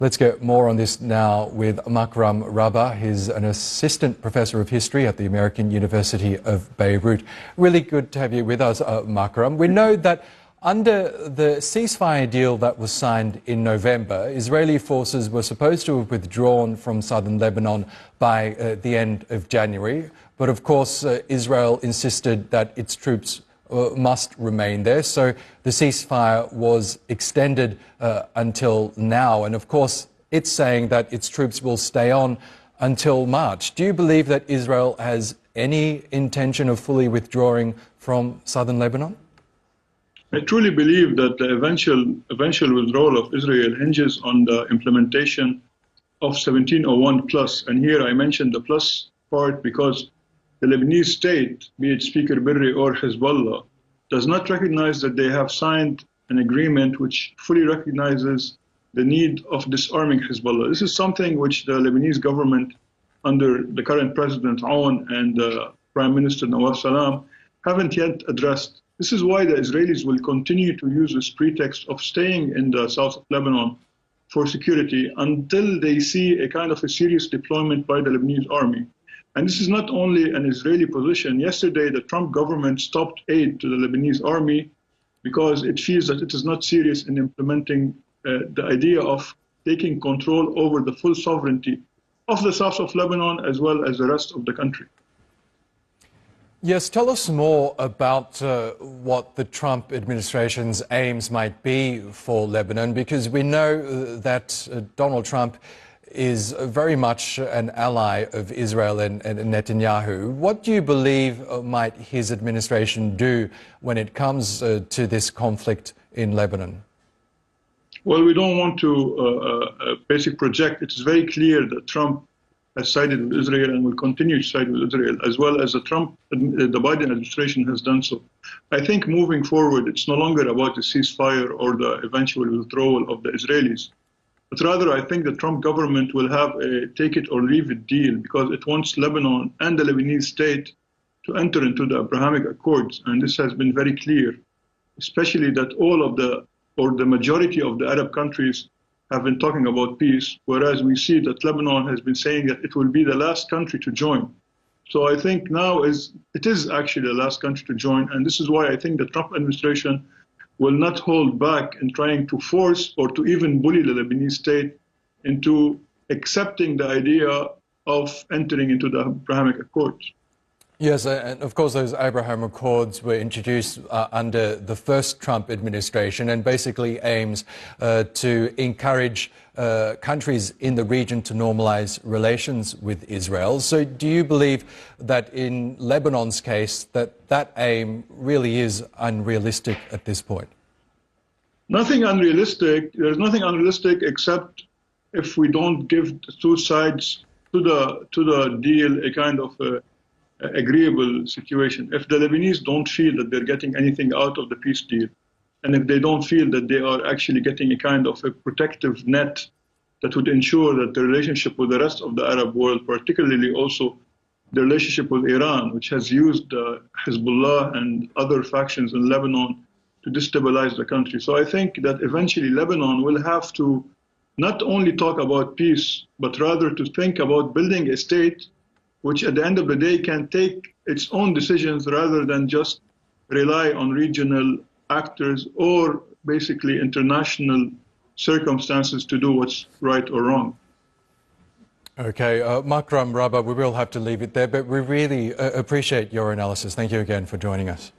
Let's get more on this now with Makram Rabah. He's an assistant professor of history at the American University of Beirut. Really good to have you with us, Makram. We know that under the ceasefire deal that was signed in November, Israeli forces were supposed to have withdrawn from southern Lebanon by the end of January. But of course, Israel insisted that its troops must remain there. So the ceasefire was extended until now. And of course, it's saying that its troops will stay on until March. Do you believe that Israel has any intention of fully withdrawing from southern Lebanon? I truly believe that the eventual withdrawal of Israel hinges on the implementation of 1701 plus. And here I mentioned the plus part because the Lebanese state, be it Speaker Berri or Hezbollah, does not recognize that they have signed an agreement which fully recognizes the need of disarming Hezbollah. This is something which the Lebanese government, under the current President Aoun and Prime Minister Nawaf Salam, haven't yet addressed. This is why the Israelis will continue to use this pretext of staying in the south of Lebanon for security until they see a kind of a serious deployment by the Lebanese army. And this is not only an Israeli position. Yesterday, the Trump government stopped aid to the Lebanese army because it feels that it is not serious in implementing the idea of taking control over the full sovereignty of the south of Lebanon as well as the rest of the country. Yes, tell us more about what the Trump administration's aims might be for Lebanon, because we know that Donald Trump is very much an ally of Israel and Netanyahu. What do you believe might his administration do when it comes to this conflict in Lebanon? Well, we don't want to basically project. It is very clear that Trump has sided with Israel and will continue to side with Israel, as well as the Biden administration has done so. I think moving forward, it's no longer about the ceasefire or the eventual withdrawal of the Israelis. But rather, I think the Trump government will have a take-it-or-leave-it deal because it wants Lebanon and the Lebanese state to enter into the Abrahamic Accords. And this has been very clear, especially that the majority of the Arab countries have been talking about peace, whereas we see that Lebanon has been saying that it will be the last country to join. So I think now it is actually the last country to join. And this is why I think the Trump administration will not hold back in trying to force or to even bully the Lebanese state into accepting the idea of entering into the Abrahamic Accords. Yes, and of course those Abraham Accords were introduced under the first Trump administration and basically aims to encourage countries in the region to normalize relations with Israel. So do you believe that in Lebanon's case that aim really is unrealistic at this point? Nothing unrealistic. There's nothing unrealistic except if we don't give the two sides to the deal a kind of agreeable situation. If the Lebanese don't feel that they're getting anything out of the peace deal, and if they don't feel that they are actually getting a kind of a protective net that would ensure that the relationship with the rest of the Arab world, particularly also the relationship with Iran, which has used Hezbollah and other factions in Lebanon to destabilize the country. So I think that eventually Lebanon will have to not only talk about peace, but rather to think about building a state which at the end of the day can take its own decisions rather than just rely on regional actors or basically international circumstances to do what's right or wrong. Okay, Makram Rabah, we will have to leave it there, but we really appreciate your analysis. Thank you again for joining us.